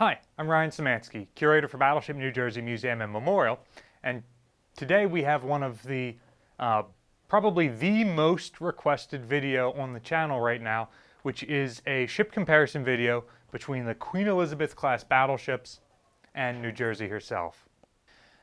Hi, I'm Ryan Szymanski, curator for Battleship New Jersey Museum and Memorial, and today we have one of the probably the most requested video on the channel right now, which is a ship comparison video between the Queen Elizabeth Class Battleships and New Jersey herself.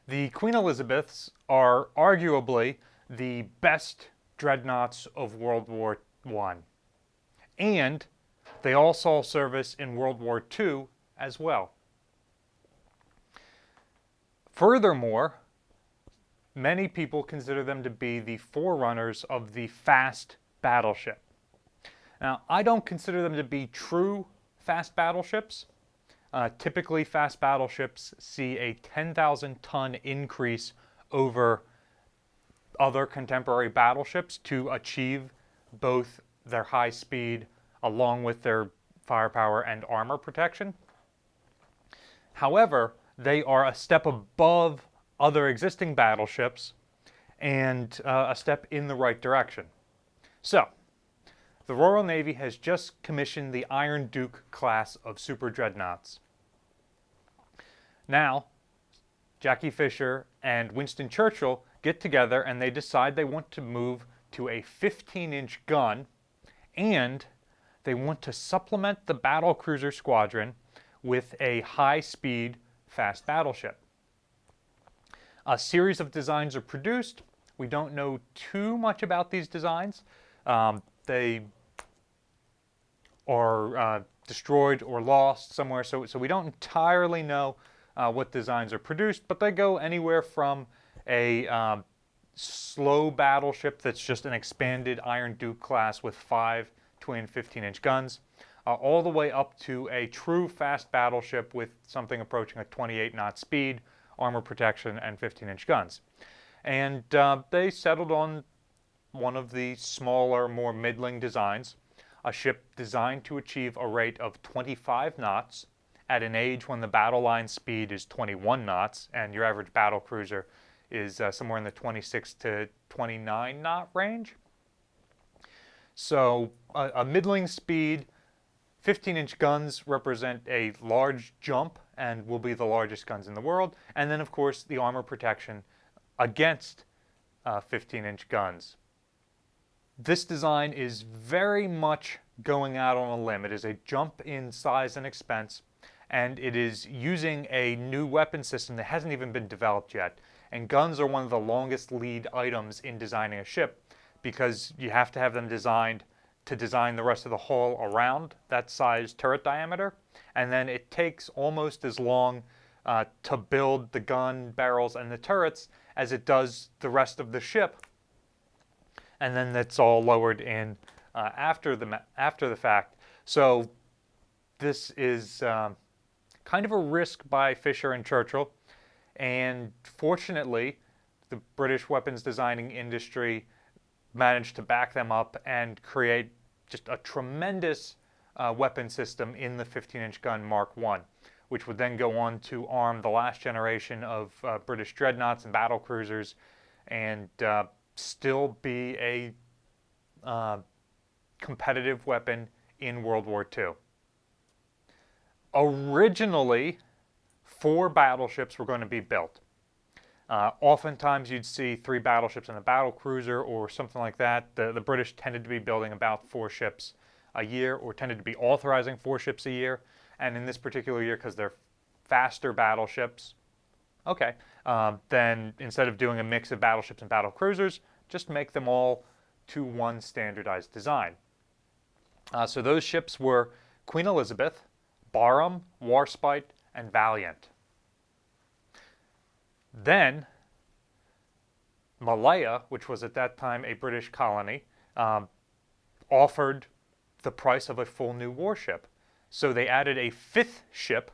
The Queen Elizabeths are arguably the best dreadnoughts of World War I, and they all saw service in World War II as well. Furthermore, many people consider them to be the forerunners of the fast battleship. Now, I don't consider them to be true fast battleships. Typically, fast battleships see a 10,000 ton increase over other contemporary battleships to achieve both their high speed along with their firepower and armor protection. However, they are a step above other existing battleships and a step in the right direction. So, the Royal Navy has just commissioned the Iron Duke class of super dreadnoughts. Now, Jackie Fisher and Winston Churchill get together and they decide they want to move to a 15-inch gun, and they want to supplement the battlecruiser squadron with a high-speed fast battleship. A series of designs are produced. We don't know too much about these designs. They are destroyed or lost somewhere, so we don't entirely know what designs are produced, but they go anywhere from a slow battleship that's just an expanded Iron Duke class with 5 twin 15-inch guns, all the way up to a true fast battleship with something approaching a 28-knot speed, armor protection, and 15-inch guns. And they settled on one of the smaller, more middling designs, a ship designed to achieve a rate of 25 knots at an age when the battle line speed is 21 knots, and your average battle cruiser is somewhere in the 26 to 29 knot range. So a middling speed, 15-inch guns represent a large jump and will be the largest guns in the world. And then, of course, the armor protection against 15-inch guns. This design is very much going out on a limb. It is a jump in size and expense, and it is using a new weapon system that hasn't even been developed yet. And guns are one of the longest lead items in designing a ship, because you have to have them designed to design the rest of the hull around that size turret diameter, and then it takes almost as long to build the gun barrels and the turrets as it does the rest of the ship, and then that's all lowered in after the fact. So this is kind of a risk by Fisher and Churchill, and fortunately the British weapons designing industry managed to back them up and create just a tremendous weapon system in the 15-inch gun Mark I, which would then go on to arm the last generation of British dreadnoughts and battle cruisers, and still be a competitive weapon in World War II. Originally, 4 battleships were going to be built. Oftentimes you'd see 3 battleships and a battle cruiser or something like that. The British tended to be building about 4 ships a year, or tended to be authorizing 4 ships a year. And in this particular year, because they're faster battleships, okay, then instead of doing a mix of battleships and battle cruisers, just make them all to one standardized design. So those ships were Queen Elizabeth, Barham, Warspite, and Valiant. Then, Malaya, which was at that time a British colony, offered the price of a full new warship. So they added a 5th ship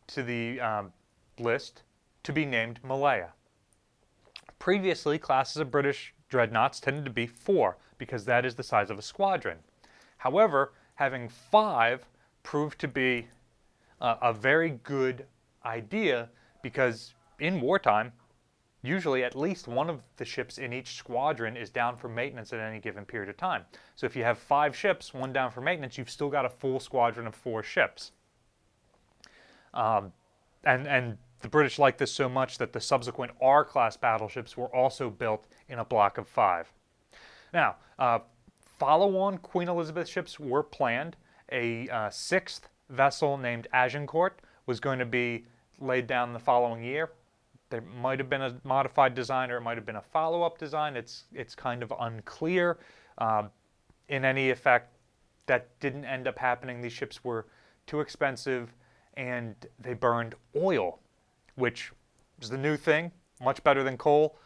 to the list to be named Malaya. Previously, classes of British dreadnoughts tended to be 4, because that is the size of a squadron. However, having 5 proved to be a very good idea, because in wartime, usually at least one of the ships in each squadron is down for maintenance at any given period of time. So if you have 5 ships, one down for maintenance, you've still got a full squadron of 4 ships. And the British liked this so much that the subsequent R-class battleships were also built in a block of 5. Now, follow-on Queen Elizabeth ships were planned. A sixth vessel named Agincourt was going to be laid down the following year. There might have been a modified design, or it might have been a follow-up design. It's kind of unclear. In any effect, that didn't end up happening. These ships were too expensive, and they burned oil, which is the new thing, much better than coal.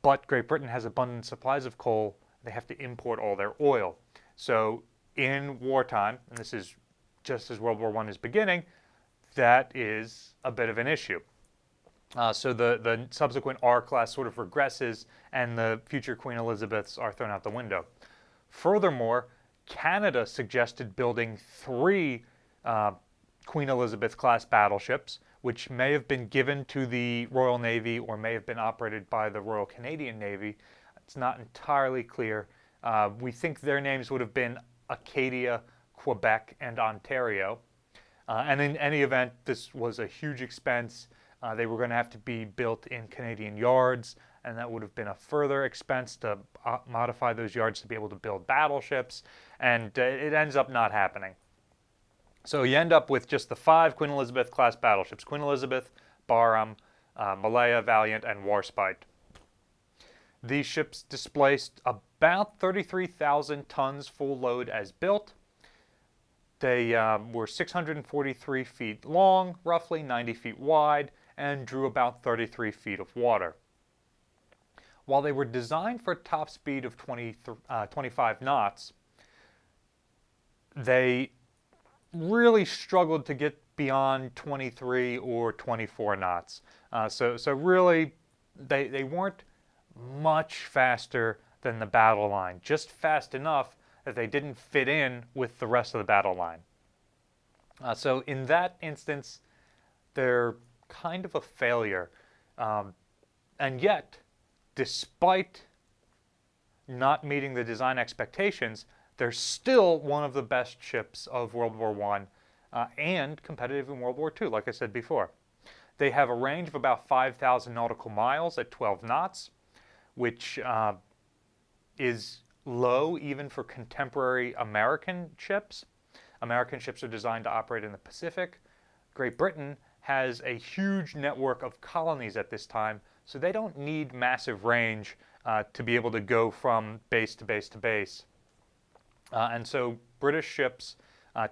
But Great Britain has abundant supplies of coal. They have to import all their oil. So in wartime, and this is just as World War I is beginning, that is a bit of an issue. So the subsequent R-class sort of regresses, and the future Queen Elizabeths are thrown out the window. Furthermore, Canada suggested building 3 Queen Elizabeth Class battleships, which may have been given to the Royal Navy or may have been operated by the Royal Canadian Navy. It's not entirely clear. We think their names would have been Acadia, Quebec, and Ontario. And in any event, this was a huge expense. They were going to have to be built in Canadian yards, and that would have been a further expense to modify those yards to be able to build battleships, and it ends up not happening. So you end up with just the 5 Queen Elizabeth class battleships: Queen Elizabeth, Barham, Malaya, Valiant, and Warspite. These ships displaced about 33,000 tons full load as built. They were 643 feet long, roughly 90 feet wide, and drew about 33 feet of water. While they were designed for a top speed of 25 knots, they really struggled to get beyond 23 or 24 knots. So really, they weren't much faster than the battle line, just fast enough that they didn't fit in with the rest of the battle line. So in that instance, they're kind of a failure. And yet, despite not meeting the design expectations, they're still one of the best ships of World War I and competitive in World War II, like I said before. They have a range of about 5,000 nautical miles at 12 knots, which is low even for contemporary American ships. American ships are designed to operate in the Pacific. Great Britain has a huge network of colonies at this time, so they don't need massive range to be able to go from base to base to base. And so British ships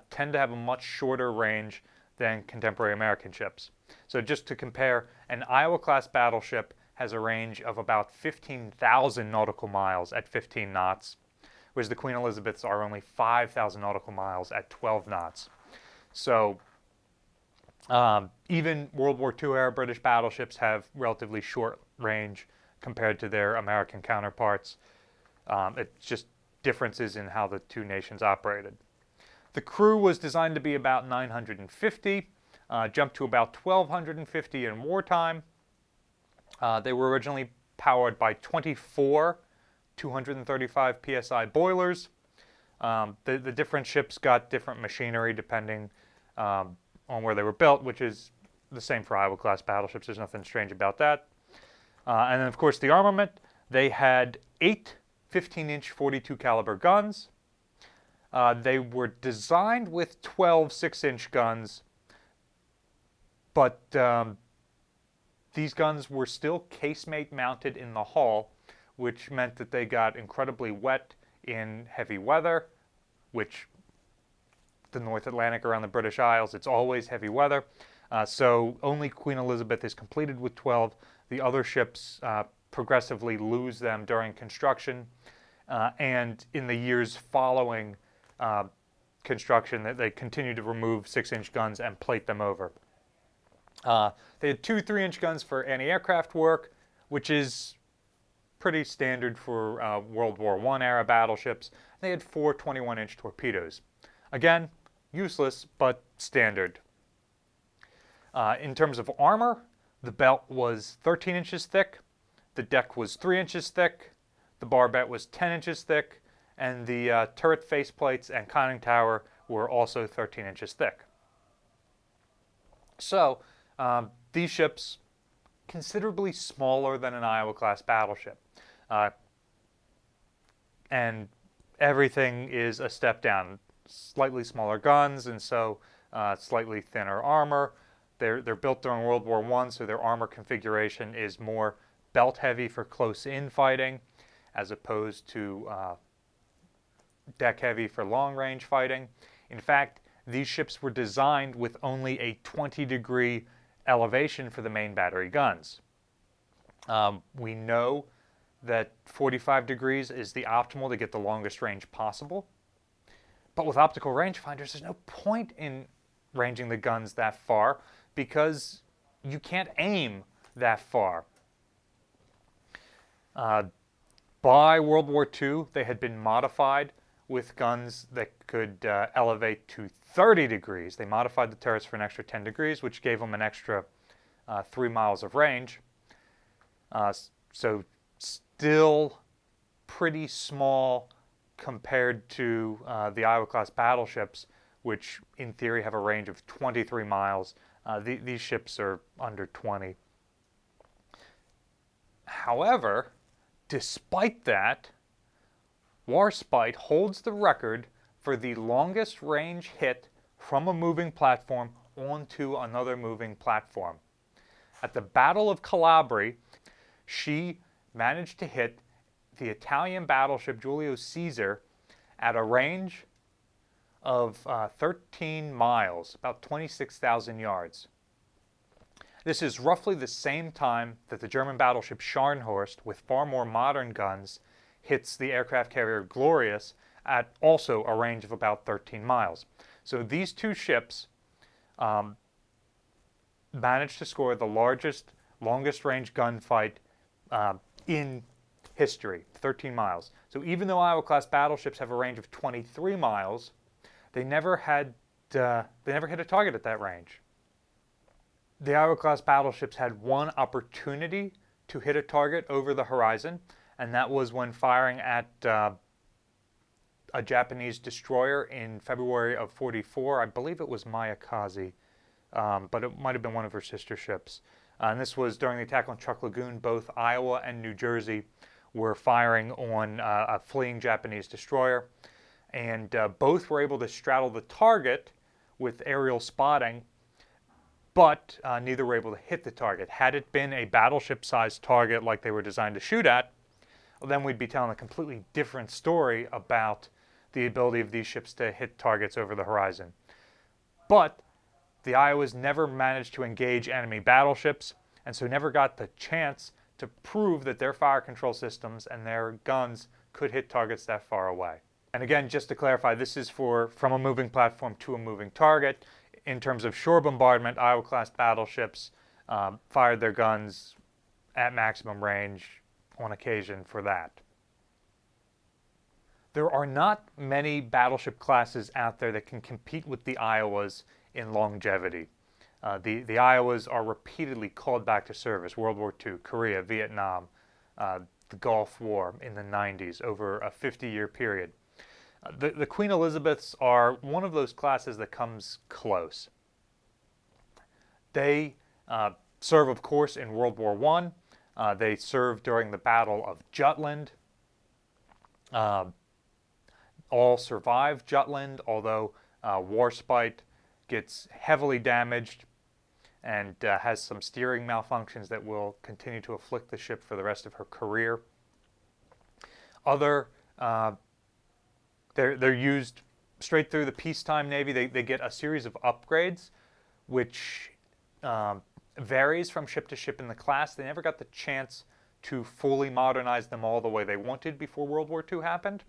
tend to have a much shorter range than contemporary American ships. So just to compare, an Iowa-class battleship has a range of about 15,000 nautical miles at 15 knots, whereas the Queen Elizabeths are only 5,000 nautical miles at 12 knots. So even World War II-era British battleships have relatively short range compared to their American counterparts. It's just differences in how the two nations operated. The crew was designed to be about 950, jumped to about 1,250 in wartime. They were originally powered by 24 235 psi boilers. The different ships got different machinery depending on where they were built, which is the same for Iowa-class battleships. There's nothing strange about that. And then, of course, the armament. They had 8 15-inch 42 caliber guns. They were designed with 12 6-inch guns, but these guns were still casemate mounted in the hull, which meant that they got incredibly wet in heavy weather, which the North Atlantic around the British Isles, it's always heavy weather. So only Queen Elizabeth is completed with 12. The other ships progressively lose them during construction, and in the years following construction, they continue to remove 6-inch guns and plate them over. They had 2 3-inch guns for anti-aircraft work, which is pretty standard for World War I era battleships. They had 4 21-inch torpedoes. Again, useless, but standard. In terms of armor, the belt was 13 inches thick, the deck was 3 inches thick, the barbette was 10 inches thick, and the turret faceplates and conning tower were also 13 inches thick. So these ships, considerably smaller than an Iowa-class battleship. And everything is a step down. Slightly smaller guns, and so slightly thinner armor. They're built during World War I, so their armor configuration is more belt-heavy for close-in fighting, as opposed to deck-heavy for long-range fighting. In fact, these ships were designed with only a 20-degree elevation for the main battery guns. We know that 45 degrees is the optimal to get the longest range possible. But with optical rangefinders, there's no point in ranging the guns that far because you can't aim that far. By World War II, they had been modified with guns that could elevate to 30 degrees. They modified the turrets for an extra 10 degrees, which gave them an extra 3 miles of range. So still pretty small compared to the Iowa-class battleships, which in theory have a range of 23 miles. These ships are under 20. However, despite that, Warspite holds the record for the longest range hit from a moving platform onto another moving platform. At the Battle of Calabria, she managed to hit the Italian battleship Giulio Caesar at a range of 13 miles, about 26,000 yards. This is roughly the same time that the German battleship Scharnhorst, with far more modern guns, hits the aircraft carrier Glorious at also a range of about 13 miles. So these two ships managed to score the longest range gunfight in history, 13 miles. So even though Iowa-class battleships have a range of 23 miles, they never hit a target at that range. The Iowa-class battleships had one opportunity to hit a target over the horizon, and that was when firing at a Japanese destroyer in February of '44. I believe it was Mayakaze, but it might have been one of her sister ships. And this was during the attack on Chuck Lagoon. Both Iowa and New Jersey were firing on a fleeing Japanese destroyer, and both were able to straddle the target with aerial spotting, but neither were able to hit the target. Had it been a battleship-sized target like they were designed to shoot at, well, then we'd be telling a completely different story about the ability of these ships to hit targets over the horizon. But the Iowas never managed to engage enemy battleships, and so never got the chance to prove that their fire control systems and their guns could hit targets that far away. And again, just to clarify, this is from a moving platform to a moving target. In terms of shore bombardment, Iowa-class battleships fired their guns at maximum range on occasion for that. There are not many battleship classes out there that can compete with the Iowas in longevity. The Iowas are repeatedly called back to service: World War II, Korea, Vietnam, the Gulf War in the 90s, over a 50-year period. The Queen Elizabeths are one of those classes that comes close. They serve, of course, in World War I. They served during the Battle of Jutland. All survived Jutland, although Warspite gets heavily damaged and has some steering malfunctions that will continue to afflict the ship for the rest of her career. They're used straight through the peacetime Navy. They get a series of upgrades, which varies from ship to ship in the class. They never got the chance to fully modernize them all the way they wanted before World War II happened.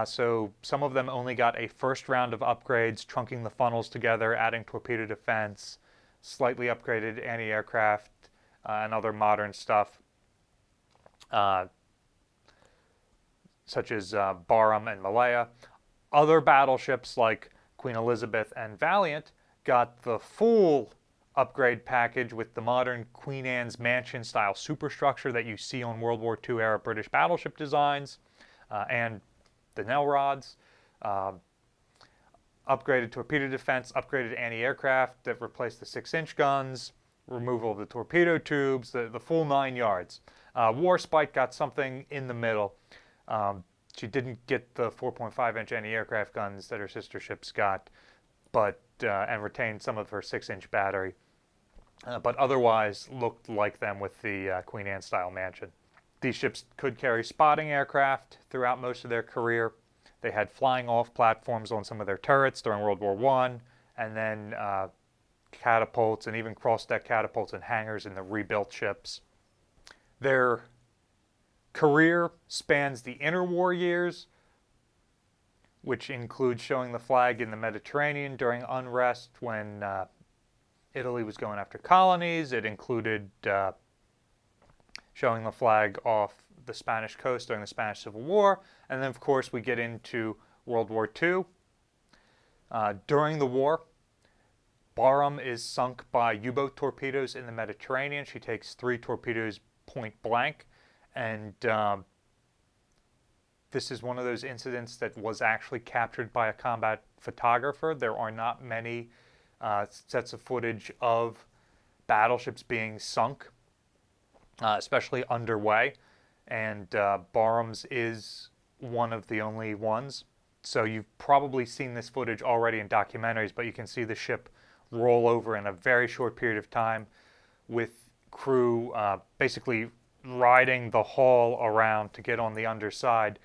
So some of them only got a first round of upgrades, trunking the funnels together, adding torpedo defense, slightly upgraded anti-aircraft, and other modern stuff, such as Barham and Malaya. Other battleships like Queen Elizabeth and Valiant got the full upgrade package with the modern Queen Anne's Mansion style superstructure that you see on World War II era British battleship designs, and the Nelrods. upgraded torpedo defense, upgraded anti-aircraft that replaced the 6-inch guns, removal of the torpedo tubes, the full 9 yards. Warspite got something in the middle. She didn't get the 4.5-inch anti-aircraft guns that her sister ships got, but and retained some of her 6-inch battery, but otherwise looked like them with the Queen Anne-style mansion. These ships could carry spotting aircraft throughout most of their career. They had flying-off platforms on some of their turrets during World War I, and then catapults and even cross-deck catapults and hangars in the rebuilt ships. Their career spans the interwar years, which includes showing the flag in the Mediterranean during unrest when Italy was going after colonies. It included showing the flag off the Spanish coast during the Spanish Civil War. And then, of course, we get into World War II. During the war, Barham is sunk by U-boat torpedoes in the Mediterranean. She takes 3 torpedoes point blank. And this is one of those incidents that was actually captured by a combat photographer. There are not many sets of footage of battleships being sunk, especially underway. And Barham's is one of the only ones. So you've probably seen this footage already in documentaries, but you can see the ship roll over in a very short period of time with crew basically riding the hull around to get on the underside.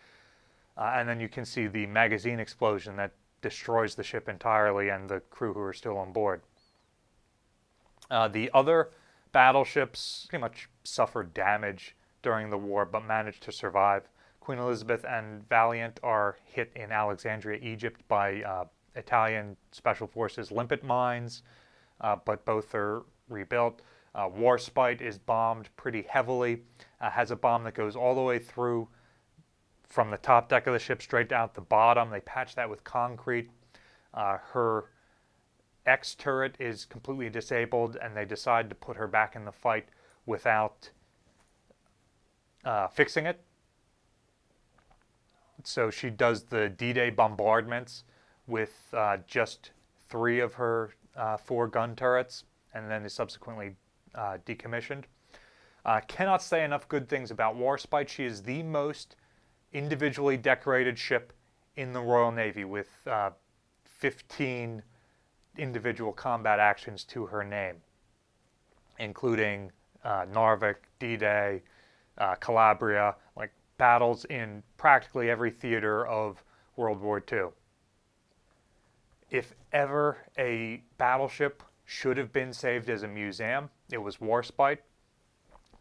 And then you can see the magazine explosion that destroys the ship entirely and the crew who are still on board. The other battleships pretty much suffered damage during the war but managed to survive. Queen Elizabeth and Valiant are hit in Alexandria, Egypt by Italian Special Forces limpet mines, but both are rebuilt. Warspite is bombed pretty heavily, has a bomb that goes all the way through from the top deck of the ship straight down at the bottom. They patch that with concrete. Her X turret is completely disabled, and they decide to put her back in the fight without fixing it. So she does the D-Day bombardments with just 3 of her 4 gun turrets, and then is subsequently decommissioned. Cannot say enough good things about Warspite. She is the most individually decorated ship in the Royal Navy, with 15 individual combat actions to her name, including Narvik, D-Day, Calabria, like battles in practically every theater of World War II. If ever a battleship should have been saved as a museum, it was Warspite.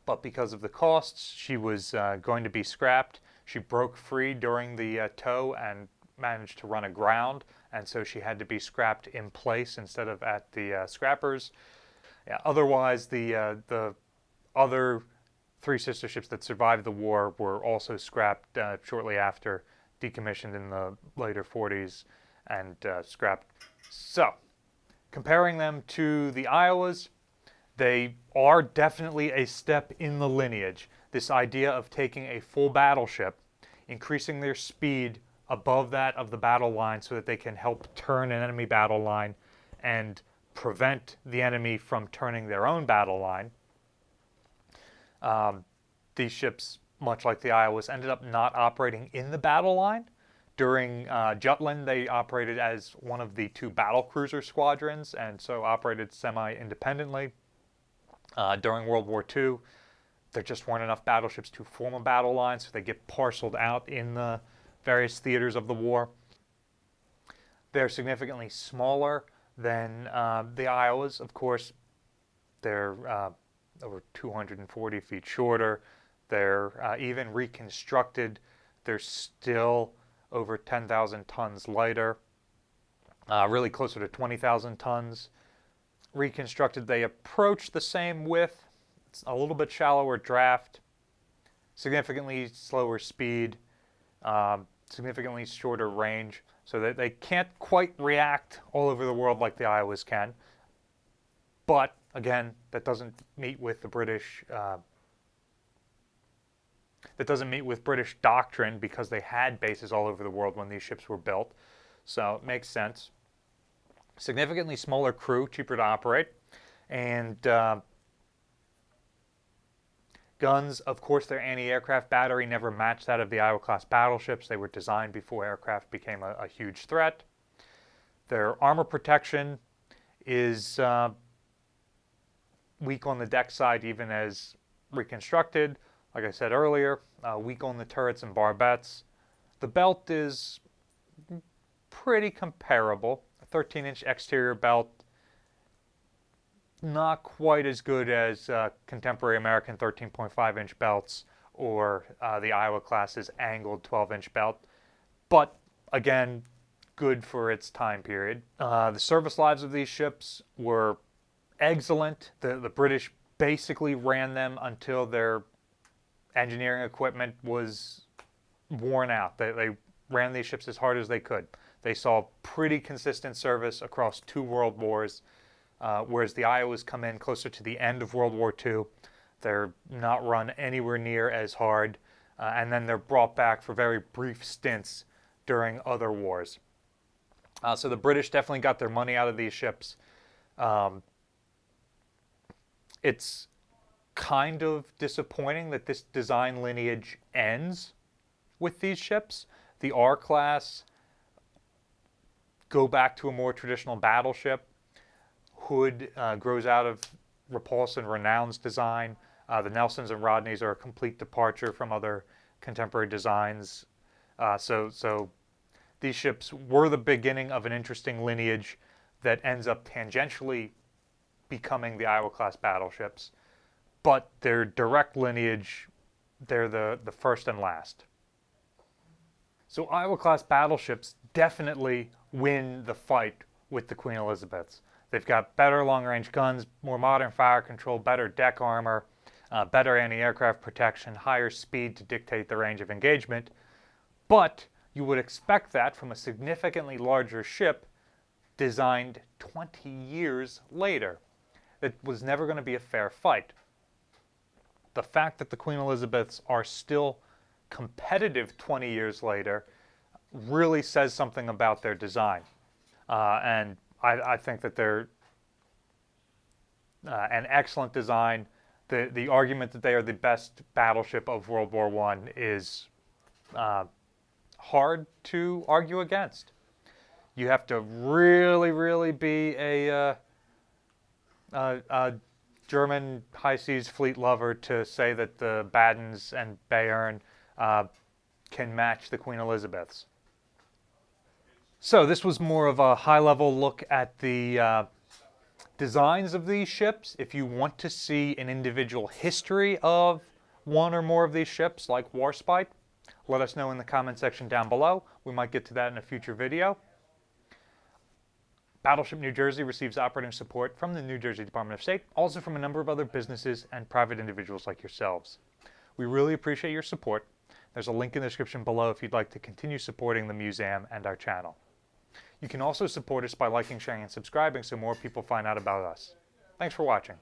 But because of the costs, she was going to be scrapped. She broke free during the tow and managed to run aground, and so she had to be scrapped in place instead of at the scrappers. Yeah, otherwise, the other 3 sister ships that survived the war were also scrapped shortly after, decommissioned in the later 40s, and scrapped. So, comparing them to the Iowas, they are definitely a step in the lineage. This idea of taking a full battleship, increasing their speed above that of the battle line so that they can help turn an enemy battle line and prevent the enemy from turning their own battle line. These ships, much like the Iowas, ended up not operating in the battle line. During Jutland, they operated as one of the 2 battlecruiser squadrons, and so operated semi-independently. During World War II, there just weren't enough battleships to form a battle line, so they get parceled out in the various theaters of the war. They're significantly smaller than the Iowas. Of course, they're over 240 feet shorter. They're even reconstructed. They're still over 10,000 tons lighter, really closer to 20,000 tons. Reconstructed, they approach the same width. It's a little bit shallower draft, significantly slower speed, significantly shorter range, so that they can't quite react all over the world like the Iowas can. But again, that doesn't meet with the British. That doesn't meet with British doctrine, because they had bases all over the world when these ships were built. So it makes sense. Significantly smaller crew, cheaper to operate, and guns, of course, their anti-aircraft battery never matched that of the Iowa-class battleships. They were designed before aircraft became a huge threat. Their armor protection is weak on the deck side, even as reconstructed. Like I said earlier, weak on the turrets and barbettes. The belt is pretty comparable. A 13-inch exterior belt, not quite as good as contemporary American 13.5-inch belts or the Iowa class's angled 12-inch belt, but again, good for its time period. The service lives of these ships were excellent. The British basically ran them until their engineering equipment was worn out. They ran these ships as hard as they could. They saw pretty consistent service across 2 world wars, whereas the Iowas come in closer to the end of World War II. They're not run anywhere near as hard, and then they're brought back for very brief stints during other wars. So the British definitely got their money out of these ships. It's kind of disappointing that this design lineage ends with these ships. The R-class go back to a more traditional battleship. Hood grows out of Repulse and Renown's design. The Nelsons and Rodneys are a complete departure from other contemporary designs. So these ships were the beginning of an interesting lineage that ends up tangentially becoming the Iowa-class battleships. But their direct lineage, they're the first and last. So Iowa-class battleships definitely win the fight with the Queen Elizabeths. They've got better long-range guns, more modern fire control, better deck armor, better anti-aircraft protection, higher speed to dictate the range of engagement. But you would expect that from a significantly larger ship designed 20 years later. It was never going to be a fair fight. The fact that the Queen Elizabeths are still competitive 20 years later really says something about their design. And I think that they're an excellent design. The argument that they are the best battleship of World War I is hard to argue against. You have to really, really be a German high seas fleet lover to say that the Baddens and Bayern can match the Queen Elizabeths. So this was more of a high-level look at the designs of these ships. If you want to see an individual history of one or more of these ships, like Warspite, let us know in the comment section down below. We might get to that in a future video. Battleship New Jersey receives operating support from the New Jersey Department of State, also from a number of other businesses and private individuals like yourselves. We really appreciate your support. There's a link in the description below if you'd like to continue supporting the museum and our channel. You can also support us by liking, sharing, and subscribing so more people find out about us. Thanks for watching.